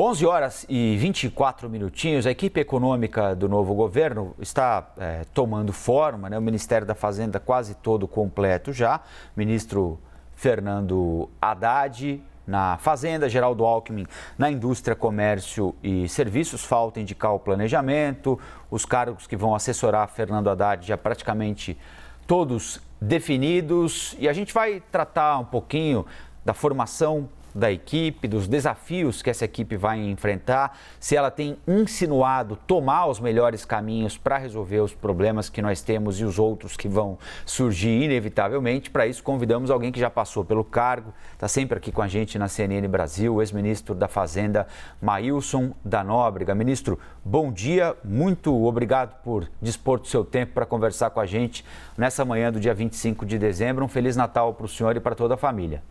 11 horas e 24 minutinhos, a equipe econômica do novo governo está tomando forma, né? O Ministério da Fazenda quase todo completo já, ministro Fernando Haddad na Fazenda, Geraldo Alckmin na Indústria, Comércio e Serviços, falta indicar o planejamento, os cargos que vão assessorar Fernando Haddad já praticamente todos definidos e a gente vai tratar um pouquinho da formação da equipe, dos desafios que essa equipe vai enfrentar, se ela tem insinuado tomar os melhores caminhos para resolver os problemas que nós temos e os outros que vão surgir inevitavelmente. Para isso, convidamos alguém que já passou pelo cargo, está sempre aqui com a gente na CNN Brasil, o ex-ministro da Fazenda, Maílson da Nóbrega. Ministro, bom dia, muito obrigado por dispor do seu tempo para conversar com a gente nessa manhã do dia 25 de dezembro. Um Feliz Natal para o senhor e para toda a família.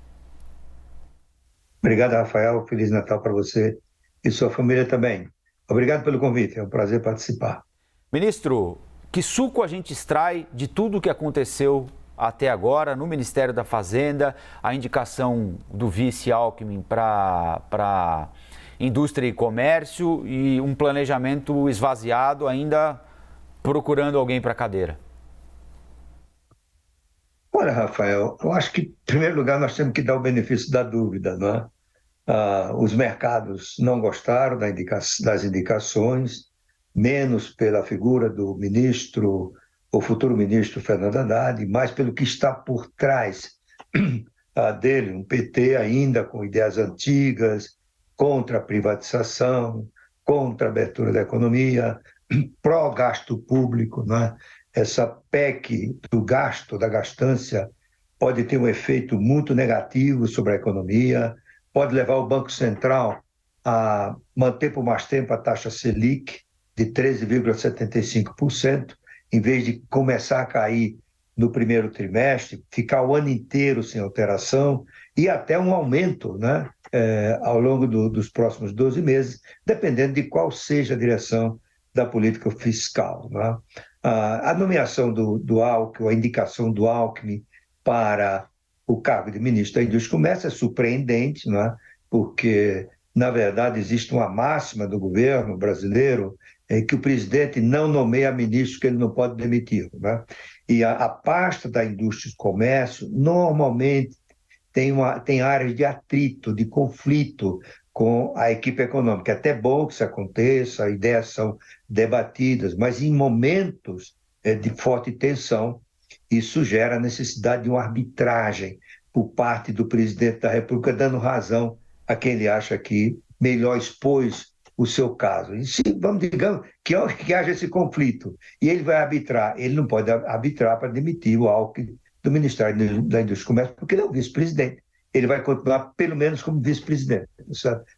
Obrigado, Rafael. Feliz Natal para você e sua família também. Obrigado pelo convite, é um prazer participar. Ministro, que suco a gente extrai de tudo o que aconteceu até agora no Ministério da Fazenda, a indicação do vice Alckmin para Indústria e Comércio e um planejamento esvaziado, ainda procurando alguém para a cadeira? Olha, Rafael, eu acho que, em primeiro lugar, nós temos que dar o benefício da dúvida, não é? Os mercados não gostaram das indicações, menos pela figura do ministro, o futuro ministro Fernando Haddad, mais pelo que está por trás dele, um PT ainda com ideias antigas, contra a privatização, contra a abertura da economia, pró-gasto público, não é? Essa PEC do gasto, da gastância, pode ter um efeito muito negativo sobre a economia, pode levar o Banco Central a manter por mais tempo a taxa Selic de 13,75%, em vez de começar a cair no primeiro trimestre, ficar o ano inteiro sem alteração e até um aumento, né, ao longo dos próximos 12 meses, dependendo de qual seja a direção da política fiscal, né? A nomeação do Alckmin, a indicação do Alckmin para o cargo de ministro da Indústria e Comércio é surpreendente, não é? Porque, na verdade, existe uma máxima do governo brasileiro que o presidente não nomeia ministro que ele não pode demitir, né? E a pasta da Indústria e Comércio normalmente tem áreas de atrito, de conflito com a equipe econômica. É até bom que isso aconteça, ideias são debatidas, mas em momentos de forte tensão, isso gera a necessidade de uma arbitragem por parte do presidente da República, dando razão a quem ele acha que melhor expôs o seu caso. E se, digamos, que haja esse conflito, e ele vai arbitrar, ele não pode arbitrar para demitir o Alckmin do Ministério da Indústria e Comércio, porque ele é o vice-presidente. Ele vai continuar, pelo menos, como vice-presidente,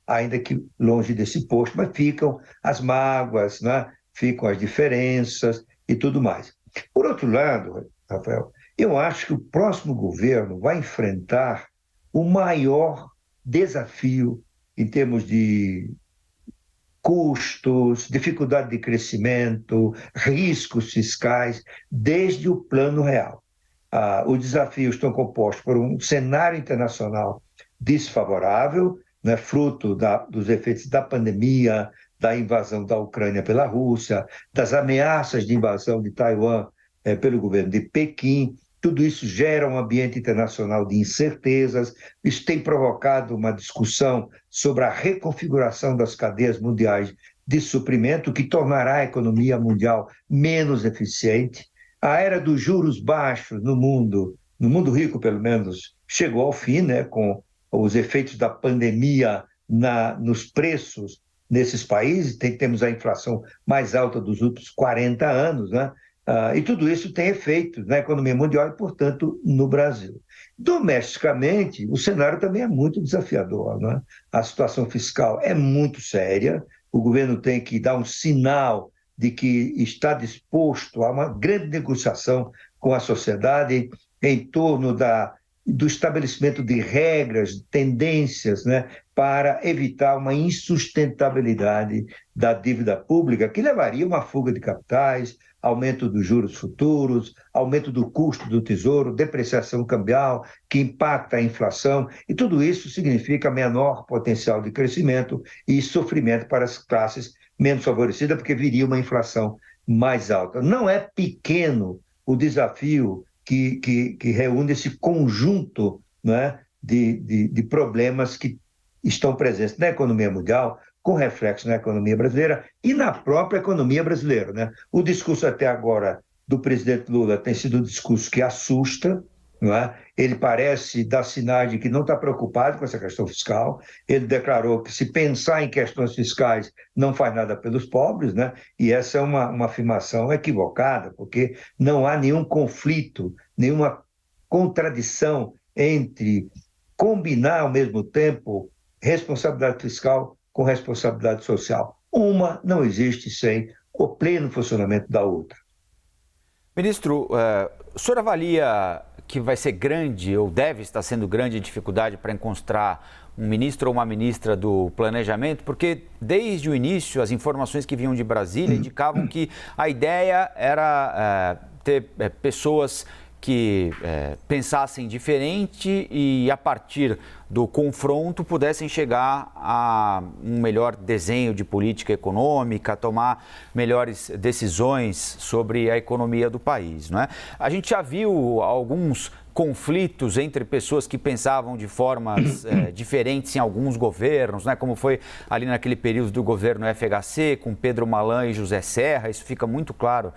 ainda que longe desse posto, mas ficam as mágoas, né? Ficam as diferenças e tudo mais. Por outro lado, Rafael, eu acho que o próximo governo vai enfrentar o maior desafio em termos de custos, dificuldade de crescimento, riscos fiscais, desde o Plano Real. Os desafios estão compostos por um cenário internacional desfavorável, né, fruto dos efeitos da pandemia, da invasão da Ucrânia pela Rússia, das ameaças de invasão de Taiwan pelo governo de Pequim. Tudo isso gera um ambiente internacional de incertezas. Isso tem provocado uma discussão sobre a reconfiguração das cadeias mundiais de suprimento, que tornará a economia mundial menos eficiente. A era dos juros baixos no mundo rico, pelo menos, chegou ao fim, né, com os efeitos da pandemia nos preços nesses países. Temos a inflação mais alta dos últimos 40 anos, né? E tudo isso tem efeitos na economia mundial e, portanto, no Brasil. Domesticamente, o cenário também é muito desafiador, né? A situação fiscal é muito séria, o governo tem que dar um sinal de que está disposto a uma grande negociação com a sociedade em torno do estabelecimento de regras, tendências, né, para evitar uma insustentabilidade da dívida pública, que levaria a uma fuga de capitais, aumento dos juros futuros, aumento do custo do tesouro, depreciação cambial, que impacta a inflação, e tudo isso significa menor potencial de crescimento e sofrimento para as classes menos favorecidas, porque viria uma inflação mais alta. Não é pequeno o desafio que reúne esse conjunto, né, de problemas que estão presentes na economia mundial, com reflexo na economia brasileira e na própria economia brasileira, né? O discurso até agora do presidente Lula tem sido um discurso que assusta, não é? Ele parece dar sinais de que não está preocupado com essa questão fiscal. Ele declarou que se pensar em questões fiscais não faz nada pelos pobres, né? E essa é uma afirmação equivocada, porque não há nenhum conflito, nenhuma contradição entre combinar ao mesmo tempo responsabilidade fiscal com responsabilidade social. Uma não existe sem o pleno funcionamento da outra. Ministro, o senhor avalia que vai ser grande ou deve estar sendo grande a dificuldade para encontrar um ministro ou uma ministra do planejamento? Porque desde o início as informações que vinham de Brasília indicavam que a ideia era ter pessoas que pensassem diferente e, a partir do confronto, pudessem chegar a um melhor desenho de política econômica, tomar melhores decisões sobre a economia do país, não é? A gente já viu alguns conflitos entre pessoas que pensavam de formas diferentes em alguns governos, né? Como foi ali naquele período do governo FHC, com Pedro Malan e José Serra. Isso fica muito claro.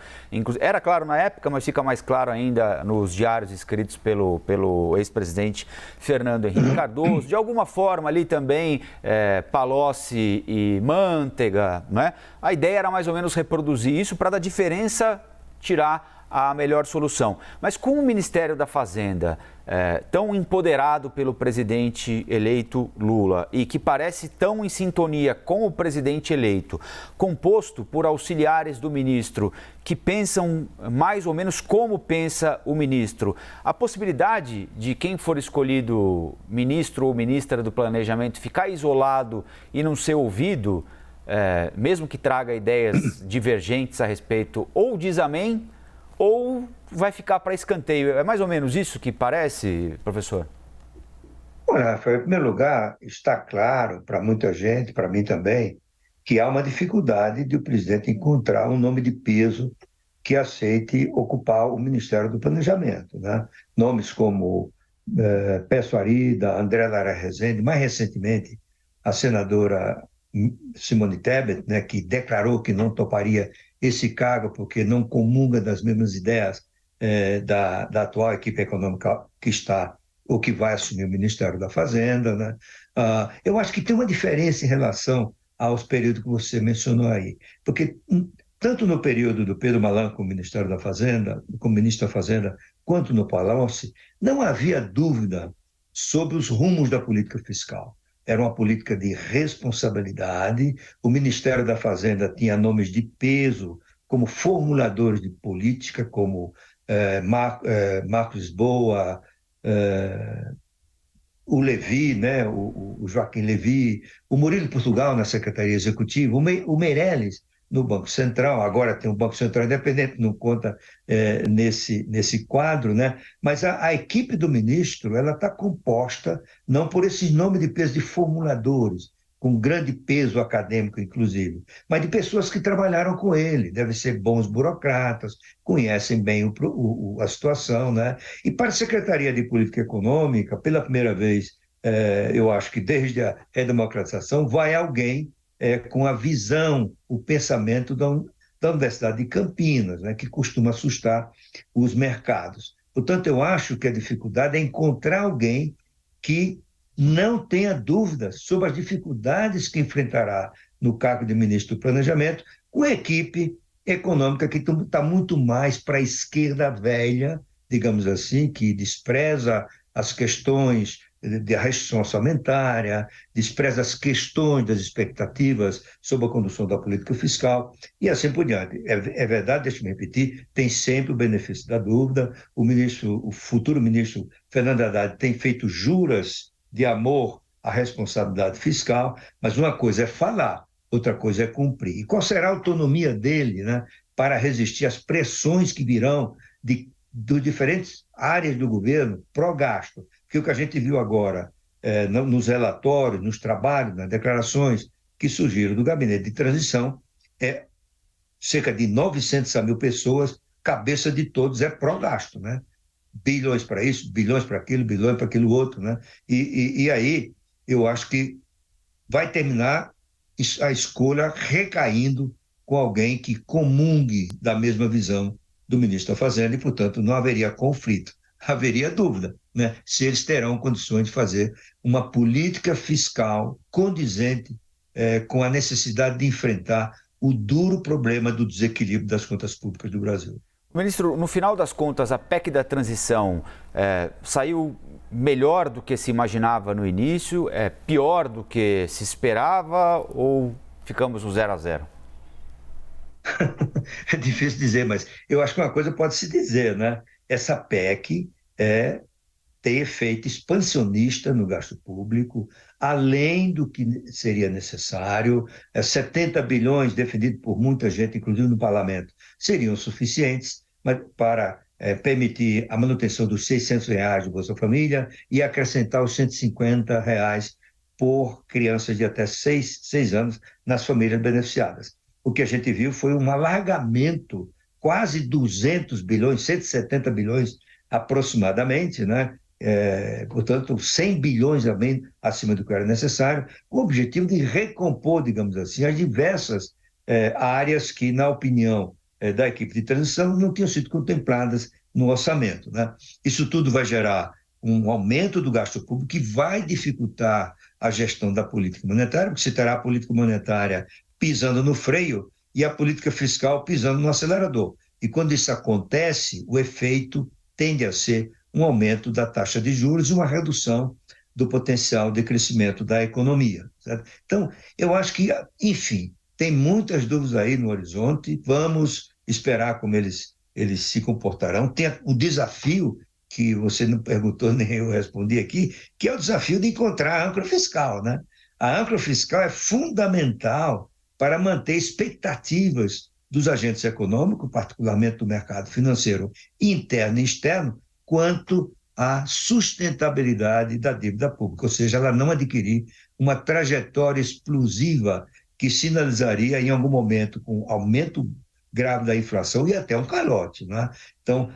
Era claro na época, mas fica mais claro ainda nos diários escritos pelo ex-presidente Fernando Henrique Cardoso. De alguma forma ali também Palocci e Mantega, né? A ideia era mais ou menos reproduzir isso para, da diferença, tirar a melhor solução. Mas com o Ministério da Fazenda tão empoderado pelo presidente eleito Lula e que parece tão em sintonia com o presidente eleito, composto por auxiliares do ministro que pensam mais ou menos como pensa o ministro, a possibilidade de quem for escolhido ministro ou ministra do Planejamento ficar isolado e não ser ouvido, mesmo que traga ideias divergentes a respeito, ou diz amém, ou vai ficar para escanteio? É mais ou menos isso que parece, professor? Olha, Rafael, em primeiro lugar, está claro para muita gente, para mim também, que há uma dificuldade de o presidente encontrar um nome de peso que aceite ocupar o Ministério do Planejamento, né? Nomes como Peço Arida, André Lara Rezende, mais recentemente a senadora Simone Tebet, né, que declarou que não toparia esse cargo porque não comunga das mesmas ideias da atual equipe econômica que está ou que vai assumir o Ministério da Fazenda, né? Eu acho que tem uma diferença em relação aos períodos que você mencionou aí, porque tanto no período do Pedro Malan como Ministério da Fazenda, como ministro da Fazenda, quanto no Palocci, não havia dúvida sobre os rumos da política fiscal. Era uma política de responsabilidade. O Ministério da Fazenda tinha nomes de peso como formuladores de política, como Marcos Boa, o Levi, né, o Joaquim Levi, o Murilo Portugal na Secretaria Executiva, o Meirelles no Banco Central. Agora tem o Banco Central Independente, não conta nesse quadro, né? Mas a equipe do ministro ela está composta não por esses nomes de peso de formuladores, com grande peso acadêmico, inclusive, mas de pessoas que trabalharam com ele, devem ser bons burocratas, conhecem bem a situação, né? E para a Secretaria de Política Econômica, pela primeira vez, eu acho que desde a redemocratização, vai alguém com a visão, o pensamento da Universidade de Campinas, né, que costuma assustar os mercados. Portanto, eu acho que a dificuldade é encontrar alguém que não tenha dúvidas sobre as dificuldades que enfrentará no cargo de ministro do Planejamento, com a equipe econômica que está muito mais para a esquerda velha, digamos assim, que despreza as questões da restrição orçamentária, despreza as questões das expectativas sobre a condução da política fiscal e assim por diante. É verdade, deixa-me repetir, tem sempre o benefício da dúvida. O futuro ministro Fernando Haddad tem feito juras de amor à responsabilidade fiscal, mas uma coisa é falar, outra coisa é cumprir. E qual será a autonomia dele, né, para resistir às pressões que virão de diferentes áreas do governo pró-gasto. Porque o que a gente viu agora nos relatórios, nos trabalhos, nas declarações que surgiram do gabinete de transição, é cerca de 900 a 1.000 pessoas, cabeça de todos é pró-gasto, né? Bilhões para isso, bilhões para aquilo, bilhões para aquilo outro, né? E aí eu acho que vai terminar a escolha recaindo com alguém que comungue da mesma visão do ministro da Fazenda e, portanto, não haveria conflito, haveria dúvida, né? Se eles terão condições de fazer uma política fiscal condizente com a necessidade de enfrentar o duro problema do desequilíbrio das contas públicas do Brasil. Ministro, no final das contas, a PEC da transição saiu melhor do que se imaginava no início, pior do que se esperava ou ficamos no 0-0? É difícil dizer, mas eu acho que uma coisa pode se dizer, né? Essa PEC tem efeito expansionista no gasto público, além do que seria necessário. 70 bilhões, defendido por muita gente, inclusive no parlamento, seriam suficientes para permitir a manutenção dos R$ 600 do Bolsa Família e acrescentar os R$ 150 por crianças de até 6 anos nas famílias beneficiadas. O que a gente viu foi um alargamento, quase 200 bilhões, 170 bilhões aproximadamente, né? Portanto, 100 bilhões acima do que era necessário, com o objetivo de recompor, digamos assim, as diversas áreas que, na opinião da equipe de transição, não tinham sido contempladas no orçamento, né? Isso tudo vai gerar um aumento do gasto público que vai dificultar a gestão da política monetária, porque se terá a política monetária pisando no freio e a política fiscal pisando no acelerador. E quando isso acontece, o efeito tende a ser um aumento da taxa de juros e uma redução do potencial de crescimento da economia, certo? Então, eu acho que, enfim, tem muitas dúvidas aí no horizonte, vamos esperar como eles se comportarão. Tem o desafio, que você não perguntou nem eu respondi aqui, que é o desafio de encontrar a âncora fiscal, né? A âncora fiscal é fundamental para manter expectativas dos agentes econômicos, particularmente do mercado financeiro interno e externo, quanto à sustentabilidade da dívida pública, ou seja, ela não adquirir uma trajetória explosiva que sinalizaria em algum momento com aumento grave da inflação e até um calote, né? Então,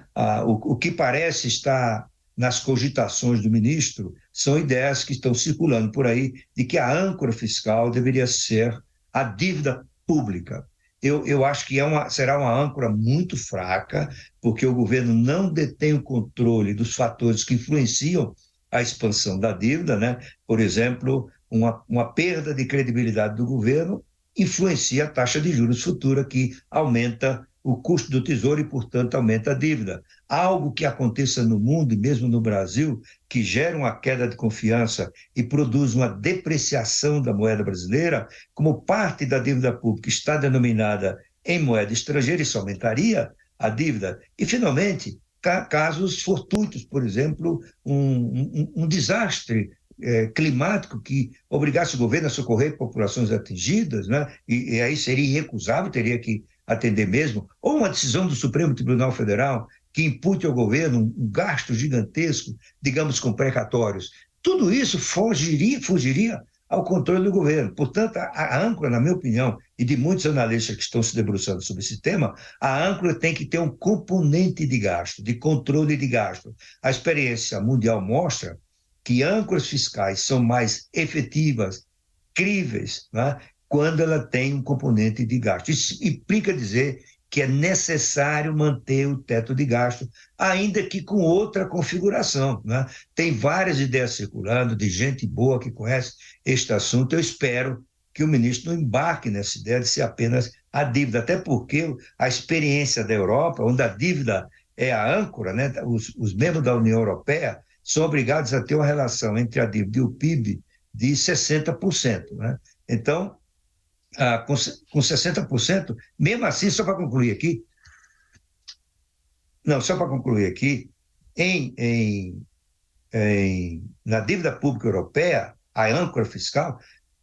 o que parece estar nas cogitações do ministro são ideias que estão circulando por aí de que a âncora fiscal deveria ser a dívida pública. Eu acho que será uma âncora muito fraca, porque o governo não detém o controle dos fatores que influenciam a expansão da dívida, né? Por exemplo, uma perda de credibilidade do governo influencia a taxa de juros futura, que aumenta o custo do tesouro e, portanto, aumenta a dívida. Algo que aconteça no mundo e mesmo no Brasil, que gera uma queda de confiança e produz uma depreciação da moeda brasileira, como parte da dívida pública está denominada em moeda estrangeira, isso aumentaria a dívida. E, finalmente, casos fortuitos, por exemplo, um desastre climático que obrigasse o governo a socorrer populações atingidas, né? E aí seria irrecusável, teria que atender mesmo, ou uma decisão do Supremo Tribunal Federal que impute ao governo um gasto gigantesco, digamos, com precatórios. Tudo isso fugiria ao controle do governo. Portanto, a âncora, na minha opinião, e de muitos analistas que estão se debruçando sobre esse tema, a âncora tem que ter um componente de gasto, de controle de gasto. A experiência mundial mostra que âncoras fiscais são mais efetivas, críveis, né, quando ela tem um componente de gasto. Isso implica dizer que é necessário manter o teto de gasto, ainda que com outra configuração, né? Tem várias ideias circulando de gente boa que conhece este assunto. Eu espero que o ministro não embarque nessa ideia de ser apenas a dívida, até porque a experiência da Europa, onde a dívida é a âncora, né? Os membros da União Europeia são obrigados a ter uma relação entre a dívida e o PIB de 60%, né? Então, com 60%, mesmo assim, só para concluir aqui, na dívida pública europeia, a âncora fiscal,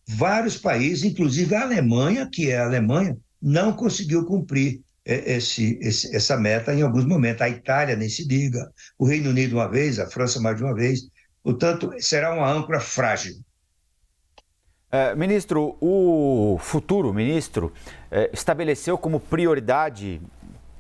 vários países, inclusive a Alemanha, que é a Alemanha, não conseguiu cumprir essa meta em alguns momentos. A Itália nem se diga, o Reino Unido uma vez, a França mais de uma vez. Portanto, será uma âncora frágil. Ministro, o futuro ministro estabeleceu como prioridade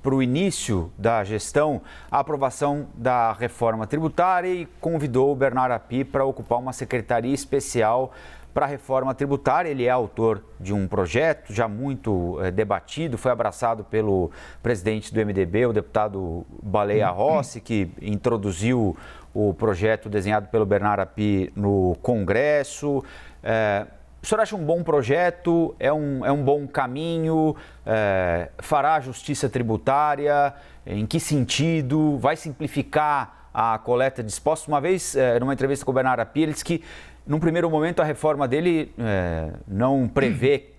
para o início da gestão a aprovação da reforma tributária e convidou o Bernardo Api para ocupar uma secretaria especial para a reforma tributária. Ele é autor de um projeto já muito debatido, foi abraçado pelo presidente do MDB, o deputado Baleia Rossi, que introduziu o projeto desenhado pelo Bernardo Api no Congresso. O senhor acha um bom projeto? É um bom caminho? Fará justiça tributária? Em que sentido? Vai simplificar a coleta de impostos? Uma vez, numa entrevista com o Bernardo Api, ele disse que, num primeiro momento, a reforma dele não prevê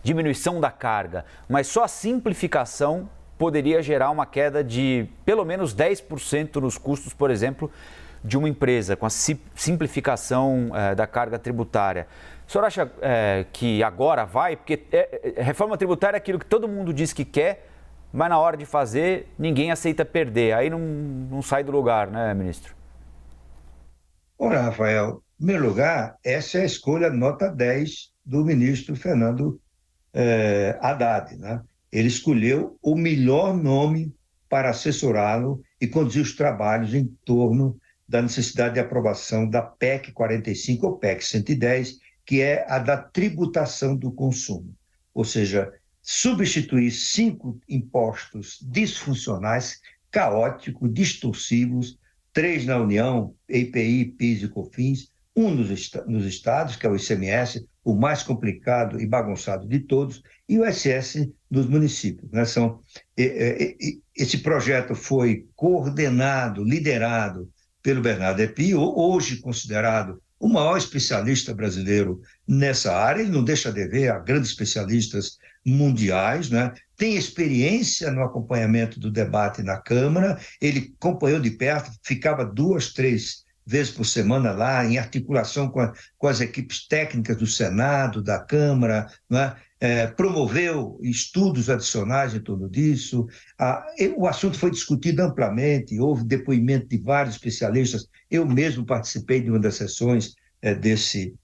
diminuição da carga, mas só a simplificação poderia gerar uma queda de pelo menos 10% nos custos, por exemplo, de uma empresa, com a simplificação da carga tributária. O senhor acha que agora vai? Porque reforma tributária é aquilo que todo mundo diz que quer, mas na hora de fazer, ninguém aceita perder. Aí não sai do lugar, né, ministro? Ora, Rafael, em primeiro lugar, essa é a escolha nota 10 do ministro Fernando Haddad, né? Ele escolheu o melhor nome para assessorá-lo e conduzir os trabalhos em torno da necessidade de aprovação da PEC 45 ou PEC 110, que é a da tributação do consumo. Ou seja, substituir 5 impostos disfuncionais, caóticos, distorsivos, 3 na União, IPI, PIS e COFINS, um nos estados, que é o ICMS, o mais complicado e bagunçado de todos, e o ISS nos municípios. Né? Esse projeto foi coordenado, liderado pelo Bernardo Api, hoje considerado o maior especialista brasileiro nessa área. Ele não deixa de ver a grandes especialistas mundiais, né? Tem experiência no acompanhamento do debate na Câmara, ele acompanhou de perto, ficava 2, 3 vezes por semana lá, em articulação com as equipes técnicas do Senado, da Câmara, né? Promoveu estudos adicionais em torno disso. O assunto foi discutido amplamente, houve depoimento de vários especialistas. Eu mesmo participei de uma das sessões desse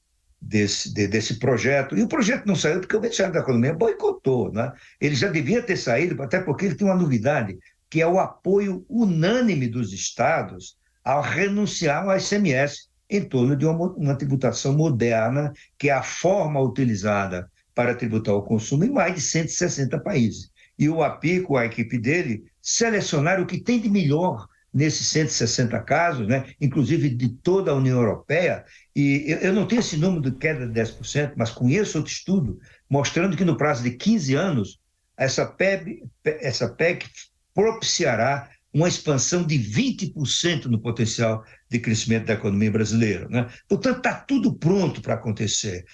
projeto, e o projeto não saiu porque o Ministério da Economia boicotou, né? Ele já devia ter saído, até porque ele tem uma novidade, que é o apoio unânime dos estados ao renunciar ao ICMS em torno de uma tributação moderna, que é a forma utilizada para tributar o consumo em mais de 160 países. E o Api, com a equipe dele, selecionaram o que tem de melhor nesses 160 casos, né? Inclusive de toda a União Europeia, e eu não tenho esse número de queda de 10%, mas conheço outro estudo mostrando que no prazo de 15 anos, essa PEC propiciará uma expansão de 20% no potencial de crescimento da economia brasileira, né? Portanto, está tudo pronto para acontecer.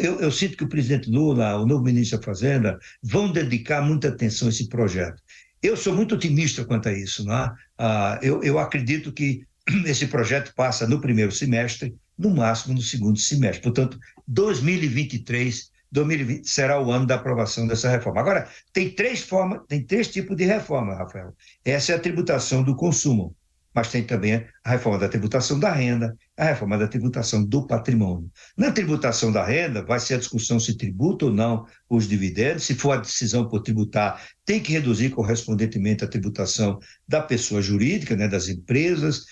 Eu sinto que o presidente Lula, o novo ministro da Fazenda, vão dedicar muita atenção a esse projeto. Eu sou muito otimista quanto a isso, né? Eu acredito que esse projeto passa no primeiro semestre, no máximo no segundo semestre. Portanto, 2023 será o ano da aprovação dessa reforma. Agora, tem três tipos de reforma, Rafael. Essa é a tributação do consumo, mas tem também a reforma da tributação da renda, a reforma da tributação do patrimônio. Na tributação da renda, vai ser a discussão se tributa ou não os dividendos. Se for a decisão por tributar, tem que reduzir correspondentemente a tributação da pessoa jurídica, né, das empresas,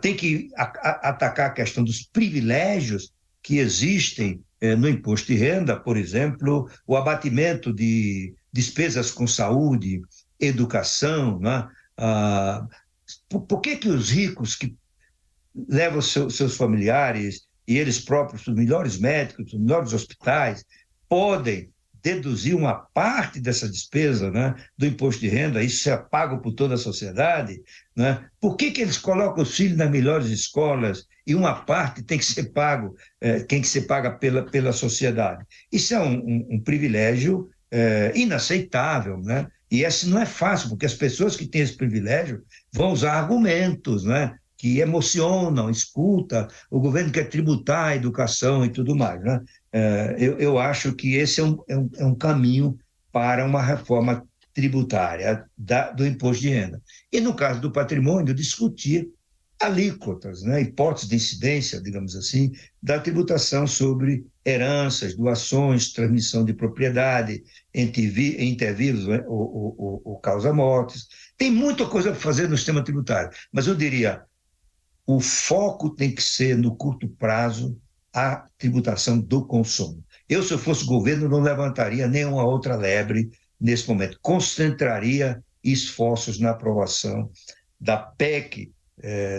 tem que atacar a questão dos privilégios que existem no imposto de renda, por exemplo, o abatimento de despesas com saúde, educação, né? Por que os ricos que levam seus familiares e eles próprios os melhores médicos, os melhores hospitais, podem deduzir uma parte dessa despesa, né, do imposto de renda, isso é pago por toda a sociedade, né? Por que eles colocam os filhos nas melhores escolas e uma parte tem que ser paga pela sociedade? Isso é um privilégio inaceitável, né? E esse não é fácil, porque as pessoas que têm esse privilégio vão usar argumentos, né, que emocionam, escuta, o governo quer tributar a educação e tudo mais, né? Eu acho que esse é um caminho para uma reforma tributária do imposto de renda. E, no caso do patrimônio, discutir alíquotas, né, hipóteses de incidência, digamos assim, da tributação sobre heranças, doações, transmissão de propriedade, intervírus, né, ou causa-mortes. Tem muita coisa para fazer no sistema tributário, mas eu diria, o foco tem que ser, no curto prazo, a tributação do consumo. Eu, se eu fosse governo, não levantaria nenhuma outra lebre nesse momento. Concentraria esforços na aprovação da PEC,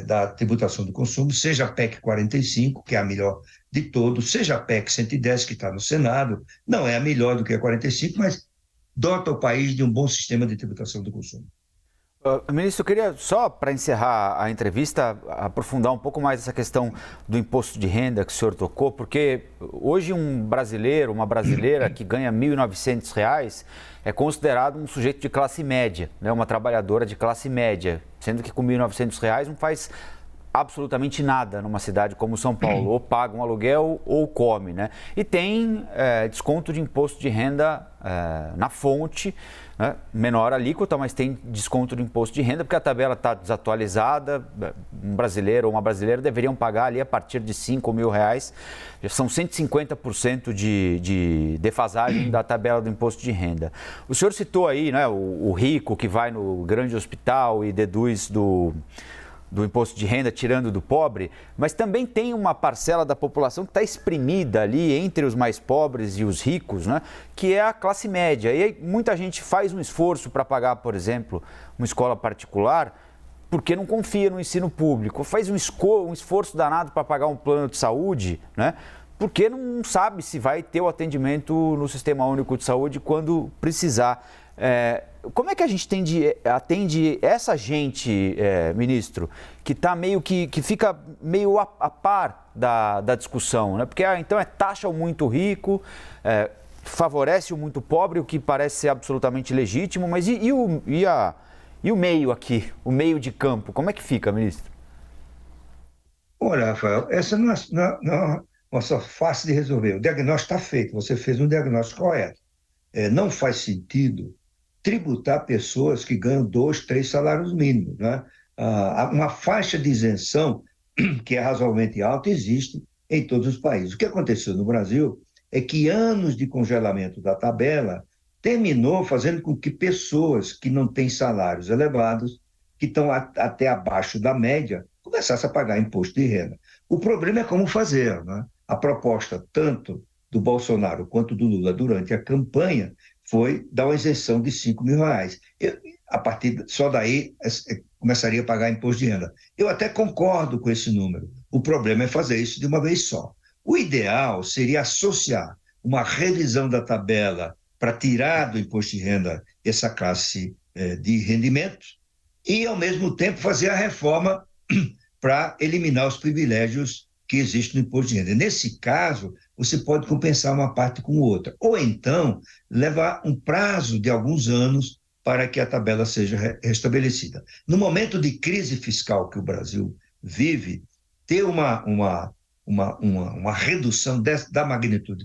da tributação do consumo, seja a PEC 45, que é a melhor de todos, seja a PEC 110, que está no Senado, não é a melhor do que a 45, mas dota o país de um bom sistema de tributação do consumo. Ministro, eu queria só, para encerrar a entrevista, aprofundar um pouco mais essa questão do imposto de renda que o senhor tocou, porque hoje um brasileiro, uma brasileira que ganha R$ 1.900 é considerado um sujeito de classe média, né? Uma trabalhadora de classe média, sendo que com R$ 1.900 não faz absolutamente nada numa cidade como São Paulo, ou paga um aluguel ou come, né? E tem desconto de imposto de renda na fonte, né? Menor alíquota, mas tem desconto de imposto de renda, porque a tabela está desatualizada. Um brasileiro ou uma brasileira deveriam pagar ali a partir de R$ 5.000, já são 150% de defasagem da tabela do imposto de renda. O senhor citou aí, né, o rico que vai no grande hospital e deduz do imposto de renda, tirando do pobre, mas também tem uma parcela da população que está exprimida ali entre os mais pobres e os ricos, né, que é a classe média. E aí muita gente faz um esforço para pagar, por exemplo, uma escola particular, porque não confia no ensino público, faz um esforço danado para pagar um plano de saúde, né, porque não sabe se vai ter o atendimento no Sistema Único de Saúde quando precisar. Como é que a gente atende essa gente, ministro, que está meio que fica meio a par da discussão, né? Porque então taxa o muito rico, favorece o muito pobre, o que parece ser absolutamente legítimo, mas e o meio aqui, o meio de campo, como é que fica, ministro? Olha, Rafael, essa não é nossa fácil de resolver. O diagnóstico está feito, você fez um diagnóstico correto. Não faz sentido tributar pessoas que ganham 2, 3 salários mínimos, né? Uma faixa de isenção que é razoavelmente alta existe em todos os países. O que aconteceu no Brasil é que anos de congelamento da tabela terminou fazendo com que pessoas que não têm salários elevados, que estão até abaixo da média, começassem a pagar imposto de renda. O problema é como fazer, né? A proposta tanto do Bolsonaro quanto do Lula durante a campanha foi dar uma isenção de R$ 5.000. A partir só daí começaria a pagar imposto de renda. Eu até concordo com esse número. O problema é fazer isso de uma vez só. O ideal seria associar uma revisão da tabela para tirar do imposto de renda essa classe de rendimentos e, ao mesmo tempo, fazer a reforma para eliminar os privilégios que existem no imposto de renda. Nesse caso, você pode compensar uma parte com outra. Ou então, levar um prazo de alguns anos para que a tabela seja restabelecida. No momento de crise fiscal que o Brasil vive, ter uma redução da magnitude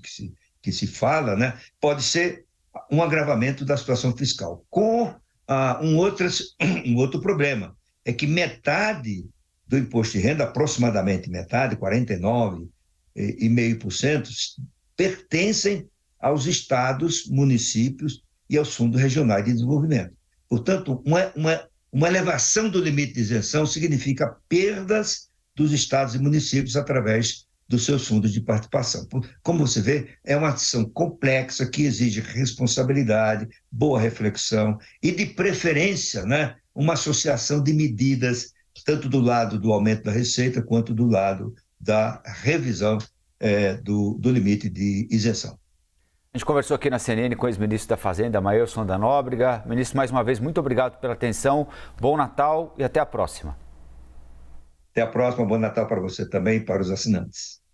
que se fala, né, pode ser um agravamento da situação fiscal. Com um outro problema, é que metade do imposto de renda, aproximadamente metade, 49,5%, pertencem aos estados, municípios e aos fundos regionais de desenvolvimento. Portanto, uma elevação do limite de isenção significa perdas dos estados e municípios através dos seus fundos de participação. Como você vê, é uma ação complexa que exige responsabilidade, boa reflexão e, de preferência, né, uma associação de medidas tanto do lado do aumento da receita, quanto do lado da revisão do limite de isenção. A gente conversou aqui na CNN com o ex-ministro da Fazenda, Maelson da Nóbrega. Ministro, mais uma vez, muito obrigado pela atenção, bom Natal e até a próxima. Até a próxima, bom Natal para você também e para os assinantes.